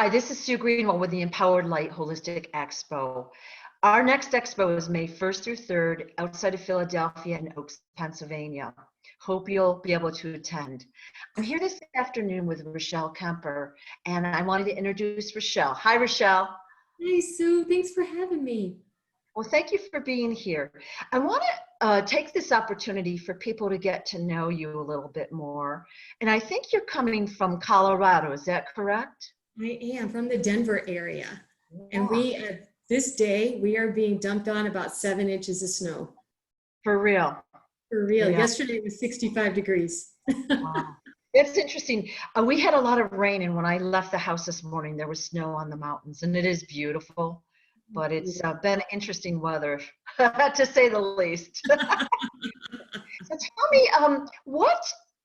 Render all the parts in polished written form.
Hi, this is Sue Greenwell with the Empowered Light Holistic Expo. Our next expo is May 1st through 3rd outside of Philadelphia in Oaks, Pennsylvania. Hope you'll be able to attend. I'm here this afternoon with Richelle Kemper, and I wanted to introduce Richelle. Hi, Richelle. Hi, Sue. Thanks for having me. Well, thank you for being here. I want to take this opportunity for people to get to know you a little bit more. And I think you're coming from Colorado, is that correct? I am from the Denver area. And Yeah. this day, we are being dumped on about 7 inches of snow. For real. For real. Yeah. Yesterday it was 65 degrees. Wow. It's interesting. We had a lot of rain, and when I left the house this morning, there was snow on the mountains, and it is beautiful. But it's been interesting weather, to say the least. So tell me,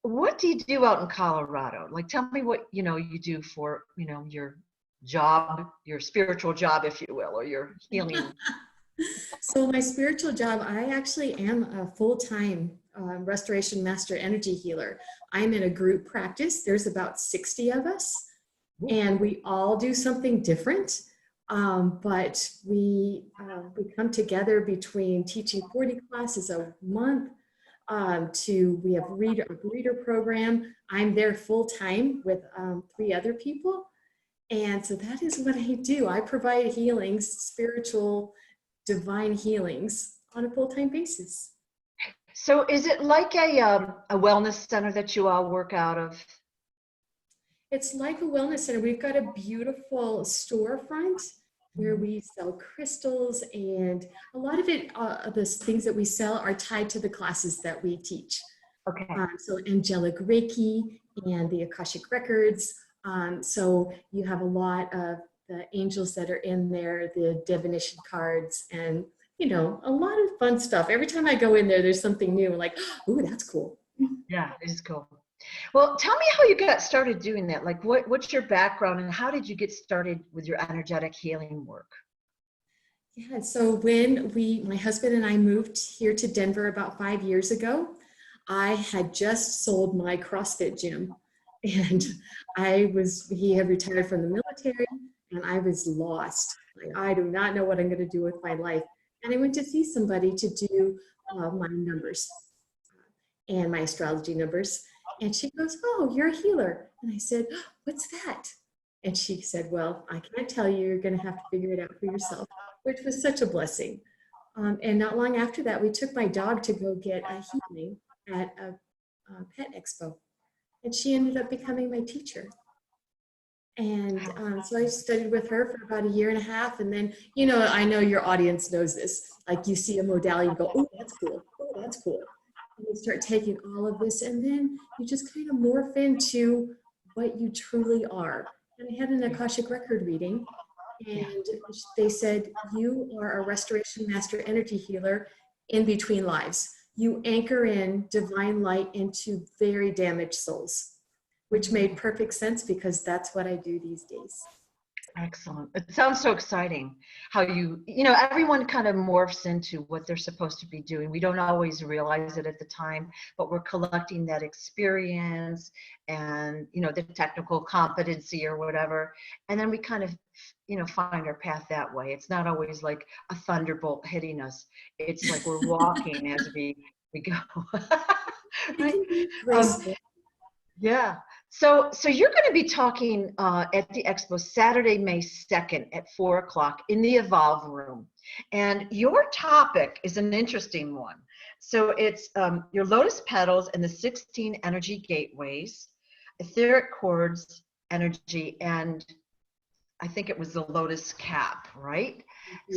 what do you do out in Colorado? Like, tell me what you do for your job, your spiritual job, if you will, or your healing. So my spiritual job, I actually am a full-time restoration master energy healer. I'm in a group practice. There's about 60 of us, and we all do something different. But we come together between teaching 40 classes a month we have a reader program. I'm there full time with 3 other people. And so that is what I do. I provide healings, spiritual, divine healings on a full-time basis. So is it like a wellness center that you all work out of? It's like a wellness center. We've got a beautiful storefront where we sell crystals, and a lot of it, the things that we sell are tied to the classes that we teach. Okay. So angelic Reiki and the Akashic Records. So you have a lot of the angels that are in there, the divination cards, and a lot of fun stuff. Every time I go in there, there's something new. I'm like, ooh, that's cool. Yeah, it is cool. Well, tell me how you got started doing that. Like, what's your background, and how did you get started with your energetic healing work? Yeah, so when my husband and I moved here to Denver about 5 years ago, I had just sold my CrossFit gym, and he had retired from the military, and I was lost. Like, I do not know what I'm going to do with my life. And I went to see somebody to do my numbers and my astrology numbers. And she goes, "Oh, you're a healer." And I said, "What's that?" And she said, "Well, I can't tell you. You're going to have to figure it out for yourself," which was such a blessing. And not long after that, we took my dog to go get a healing at a pet expo. And she ended up becoming my teacher. And so I studied with her for about 1.5 years. And then, I know your audience knows this. Like, you see a modality, you go, "Oh, that's cool. Oh, that's cool." And you start taking all of this, and then you just kind of morph into what you truly are. And I had an Akashic record reading, and they said, "You are a restoration master energy healer in between lives. You anchor in divine light into very damaged souls," which made perfect sense because that's what I do these days. Excellent. It sounds so exciting how everyone kind of morphs into what they're supposed to be doing. We don't always realize it at the time, but we're collecting that experience and, the technical competency or whatever. And then we kind of, find our path that way. It's not always like a thunderbolt hitting us. It's like we're walking as we go. Right? Yeah. So you're going to be talking at the expo Saturday, May 2nd at 4:00 in the Evolve room. And your topic is an interesting one. So it's your Lotus Petals and the 16 energy gateways, etheric cords energy, and I think it was the Lotus cap, right?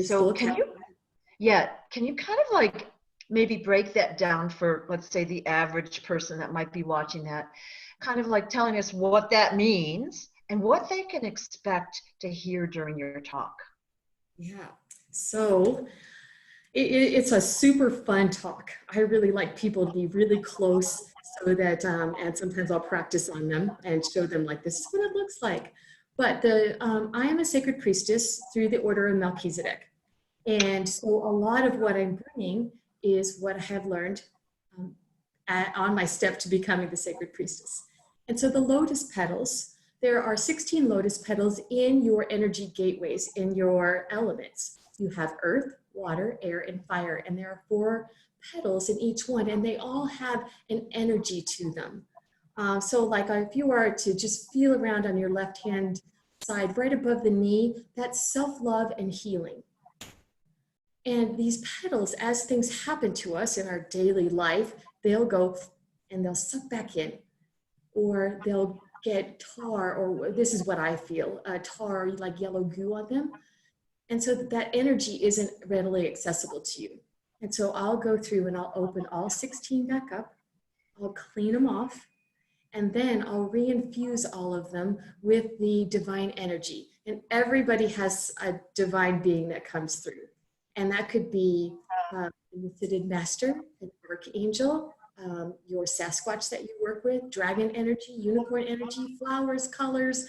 So can you kind of like maybe break that down for, let's say, the average person that might be watching that, kind of like telling us what that means and what they can expect to hear during your talk? Yeah, so it's a super fun talk. I really like people to be really close so that, and sometimes I'll practice on them and show them, like, this is what it looks like. But I am a sacred priestess through the order of Melchizedek. And so a lot of what I'm bringing is what I have learned on my step to becoming the sacred priestess. And so the lotus petals There are 16 lotus petals in your energy gateways, in your elements. You have earth, water, air, and fire, and there are 4 petals in each one, and they all have an energy to them. So like if you are to just feel around on your left hand side, right above the knee, that's self-love and healing. And these petals, as things happen to us in our daily life, they'll go and they'll suck back in, or they'll get tar, or this is what I feel, tar, like yellow goo on them. And so that energy isn't readily accessible to you. And so I'll go through and I'll open all 16 back up. I'll clean them off. And then I'll reinfuse all of them with the divine energy. And everybody has a divine being that comes through. And that could be an ascended master, an archangel, your Sasquatch that you work with, dragon energy, unicorn energy, flowers, colors.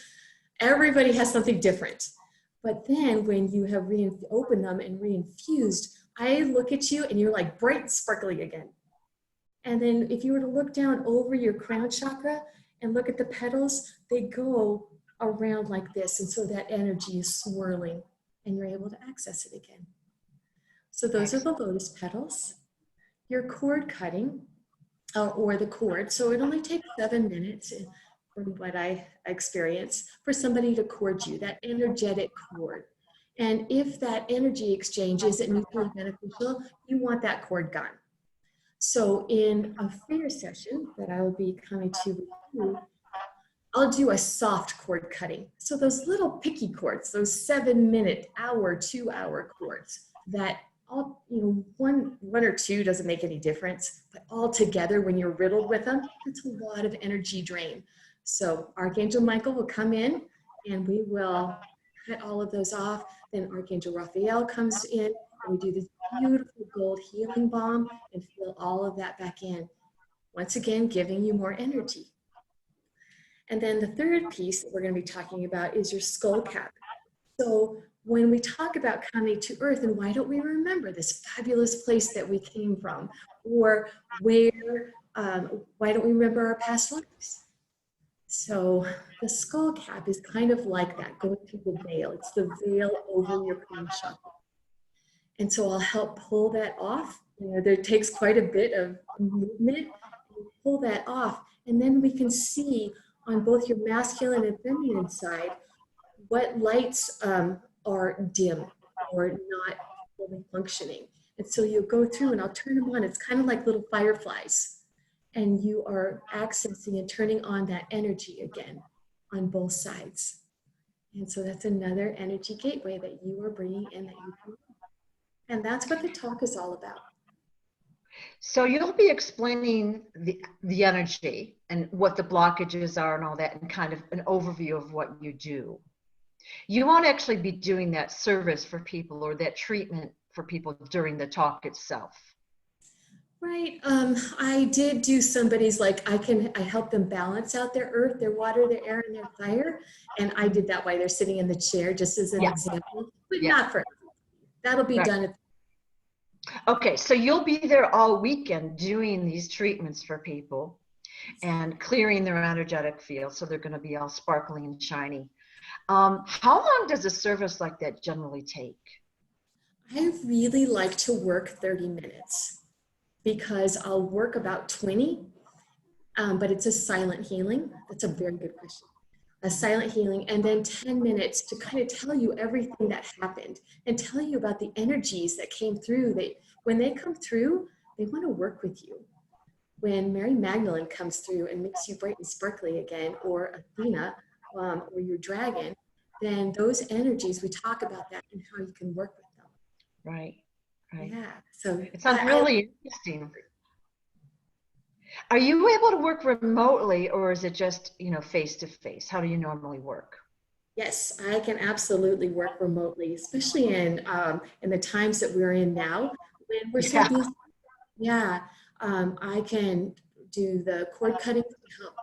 Everybody has something different. But then when you have opened them and reinfused, I look at you and you're like bright and sparkly again. And then if you were to look down over your crown chakra and look at the petals, they go around like this. And so that energy is swirling and you're able to access it again. So those are the lotus petals. Your cord cutting, or the cord. So it only takes 7 minutes from what I experience for somebody to cord you, that energetic cord. And if that energy exchange isn't mutually beneficial, you want that cord gone. So in a fair session that I will be coming to with you, I'll do a soft cord cutting. So those little picky cords, those 7-minute, hour, 2-hour cords that all, one or two doesn't make any difference, but all together when you're riddled with them, that's a lot of energy drain. So Archangel Michael will come in and we will cut all of those off. Then Archangel Raphael comes in and we do this beautiful gold healing balm and fill all of that back in. Once again, giving you more energy. And then the third piece that we're going to be talking about is your skull cap. So when we talk about coming to Earth, and why don't we remember this fabulous place that we came from? Or where, why don't we remember our past lives? So the skull cap is kind of like that, going through the veil. It's the veil over your crown chakra. And so I'll help pull that off. There takes quite a bit of movement. Pull that off, and then we can see on both your masculine and feminine side what lights are dim or not fully functioning. And so you'll go through and I'll turn them on. It's kind of like little fireflies. And you are accessing and turning on that energy again on both sides. And so that's another energy gateway that you are bringing in that you can. And that's what the talk is all about. So you'll be explaining the energy and what the blockages are and all that, and kind of an overview of what you do. You won't actually be doing that service for people or that treatment for people during the talk itself. Right. I did do somebody's, like, I help them balance out their earth, their water, their air, and their fire. And I did that while they're sitting in the chair, just as an example, but not for everyone. That'll be done at. Okay, so you'll be there all weekend doing these treatments for people and clearing their energetic field, so they're going to be all sparkling and shiny. How long does a service like that generally take? I really like to work 30 minutes because I'll work about 20, but it's a silent healing. That's a very good question. A silent healing, and then 10 minutes to kind of tell you everything that happened and tell you about the energies that came through. When they come through, they want to work with you. When Mary Magdalene comes through and makes you bright and sparkly again, or Athena, or your dragon, then those energies, we talk about that and how you can work with them. Right. Yeah. So it sounds really interesting. Are you able to work remotely, or is it just, face to face? How do you normally work? Yes, I can absolutely work remotely, especially in the times that we're in now, when we're so busy. Yeah, I can do the cord cutting to help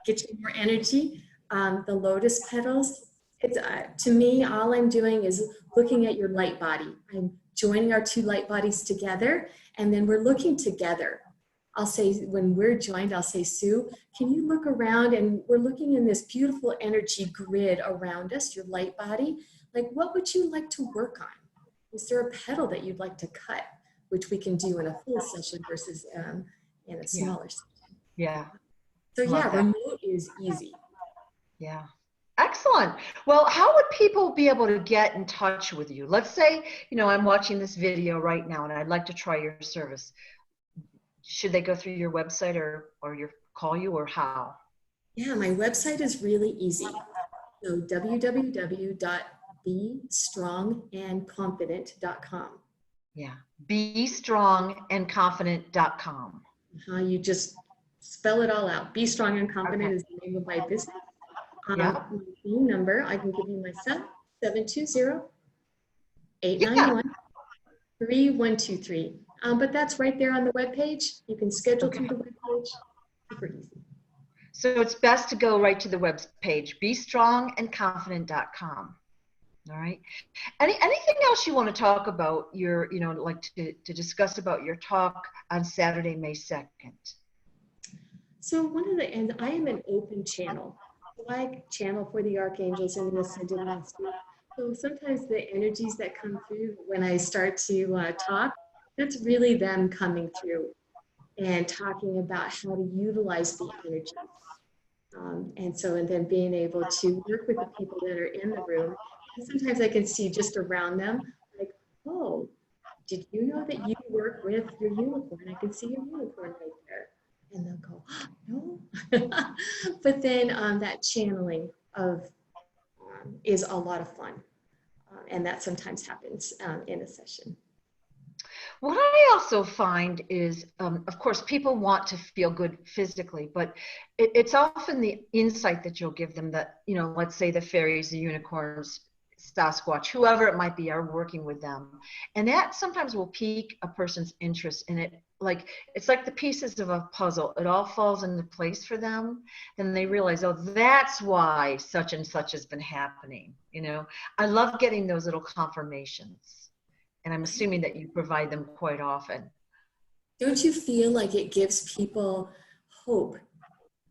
get you more energy. The lotus petals. To me, all I'm doing is looking at your light body. I'm joining our two light bodies together, and then we're looking together. I'll say, when we're joined, I'll say, Sue, can you look around? And we're looking in this beautiful energy grid around us, your light body. Like, what would you like to work on? Is there a petal that you'd like to cut, which we can do in a full session versus in a smaller session? Yeah. So Love yeah, that. remote is easy. Yeah. Excellent. Well, how would people be able to get in touch with you? Let's say, I'm watching this video right now and I'd like to try your service. Should they go through your website or call you, or how? Yeah, my website is really easy. So www.bestrongandconfident.com. Yeah. BeStrongandConfident.com. You just spell it all out. Be Strong and Confident Okay. is the name of my business. Yeah. My phone number, I can give you myself, 720-891-3123. But that's right there on the webpage. You can schedule through the webpage. Super easy. So it's best to go right to the web page, BeStrongandConfident.com. All right. Anything else you want to talk about like to discuss about your talk on Saturday, May 2nd? So and I am an open channel. I channel for the archangels and the ascended masters. So sometimes the energies that come through when I start to talk, that's really them coming through and talking about how to utilize the energies. And then being able to work with the people that are in the room. And sometimes I can see just around them, like, oh, did you know that you work with your unicorn? I can see your unicorn right there. And they'll go, oh, no. But then that channeling of is a lot of fun. And that sometimes happens in a session. What I also find is, of course, people want to feel good physically, but it's often the insight that you'll give them that, let's say the fairies, the unicorns, Sasquatch, whoever it might be, are working with them. And that sometimes will pique a person's interest in it. Like, it's like the pieces of a puzzle. It all falls into place for them. Then they realize, oh, that's why such and such has been happening. I love getting those little confirmations. And I'm assuming that you provide them quite often. Don't you feel like it gives people hope?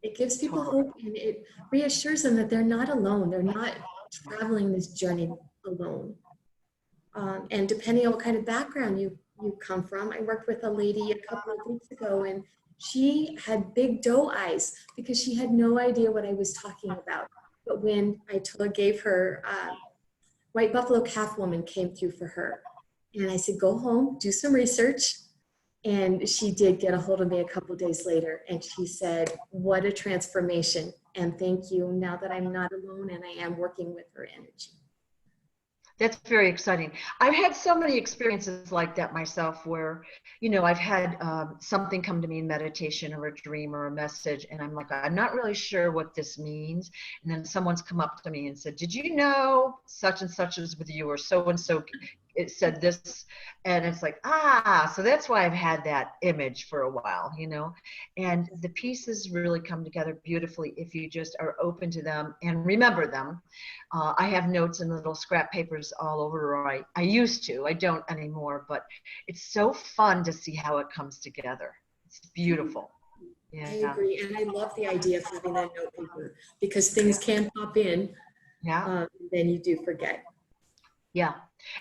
It gives people hope, and it reassures them that they're not alone. They're not traveling this journey alone. And depending on what kind of background you come from, I worked with a lady a couple of weeks ago, and she had big doe eyes because she had no idea what I was talking about. But when I gave her white buffalo calf woman came through for her. And I said, go home, do some research. And she did get a hold of me a couple of days later. And she said, what a transformation. And thank you, now that I'm not alone and I am working with her energy. That's very exciting. I've had so many experiences like that myself where, I've had something come to me in meditation or a dream or a message, and I'm like, I'm not really sure what this means. And then someone's come up to me and said, did you know such and such is with you, or so-and-so it said this, and it's like, so that's why I've had that image for a while, and the pieces really come together beautifully if you just are open to them and remember them. I have notes and little scrap papers all over, or I used to, I don't anymore, but it's so fun to see how it comes together. It's beautiful. Yeah. I agree, and I love the idea of having that note paper because things can pop in, and then you do forget. Yeah.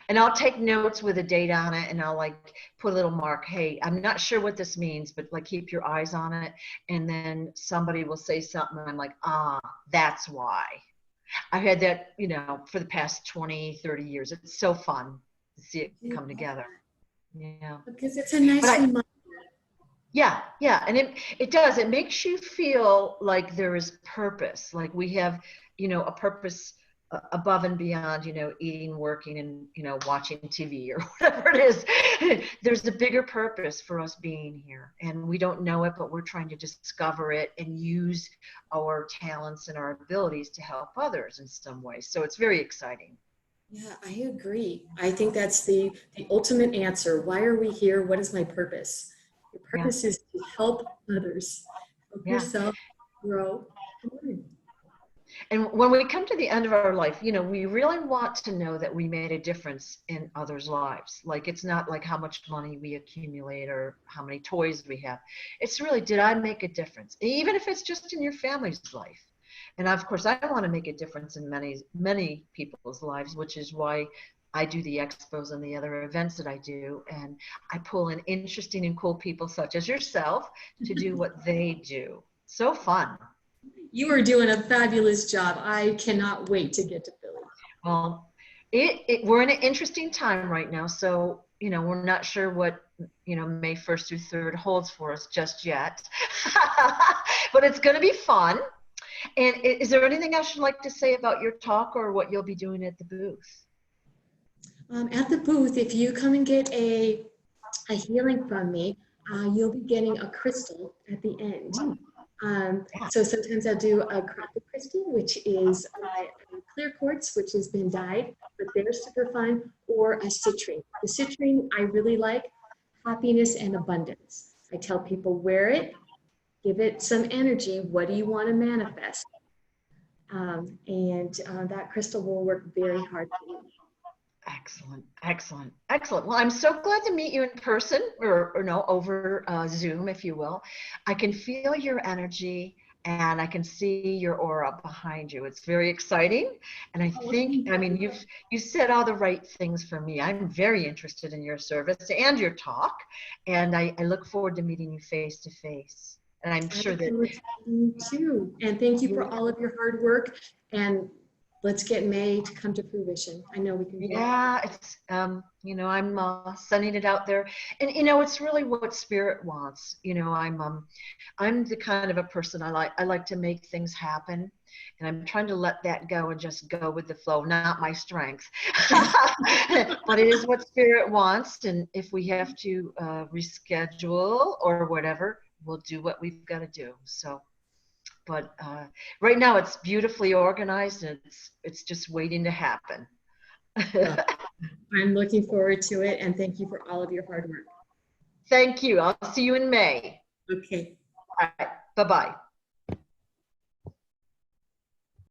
And I'll take notes with a date on it, and I'll like put a little mark, hey, I'm not sure what this means, but like keep your eyes on it. And then somebody will say something and I'm like, that's why. I've had that, for the past 20, 30 years. It's so fun to see it come together. Yeah. Because it's a nice reminder. Yeah. And it does. It makes you feel like there is purpose. Like we have, a purpose above and beyond, eating, working, and, watching TV or whatever it is. There's a bigger purpose for us being here, and we don't know it, but we're trying to discover it and use our talents and our abilities to help others in some way. So it's very exciting. Yeah, I agree. I think that's the ultimate answer. Why are we here? What is my purpose? Your purpose is to help others, help yourself grow and learn. And when we come to the end of our life, you know, we really want to know that we made a difference in others' lives. Like, it's not like how much money we accumulate or how many toys we have. It's really, did I make a difference? Even if it's just in your family's life. And of course, I want to make a difference in many people's lives, which is why I do the expos and the other events that I do. And I pull in interesting and cool people such as yourself to do what they do. So fun. You are doing a fabulous job. I cannot wait to get to Philly. Well, we're in an interesting time right now. So, you know, we're not sure what, you know, May 1st through 3rd holds for us just yet. But it's going to be fun. And is there anything else you'd like to say about your talk or what you'll be doing at the booth? At the booth, if you come and get a healing from me, you'll be getting a crystal at the end. So sometimes I'll do a crafted crystal, which is clear quartz, which has been dyed, but they're super fun, or a citrine. The citrine I really like, happiness and abundance. I tell people, wear it, give it some energy. What do you want to manifest? That crystal will work very hard for you. Excellent, excellent, excellent. Well, I'm so glad to meet you in person, or no, over Zoom, if you will. I can feel your energy and I can see your aura behind you. It's very exciting. And I think, I mean, you said all the right things for me. I'm very interested in your service and your talk. And I look forward to meeting you face to face. And I'm sure that you too. And thank you for all of your hard work. And let's get May to come to fruition. I know we can do it. Yeah, it's you know, I'm sending it out there, and you know, it's really what spirit wants. You know, I'm the kind of a person I like to make things happen, and I'm trying to let that go and just go with the flow. Not my strength, but it is what spirit wants. And if we have to reschedule or whatever, we'll do what we've got to do. So. But right now it's beautifully organized and it's just waiting to happen. Well, I'm looking forward to it, and thank you for all of your hard work. Thank you. I'll see you in May. Okay. All right. Bye-bye.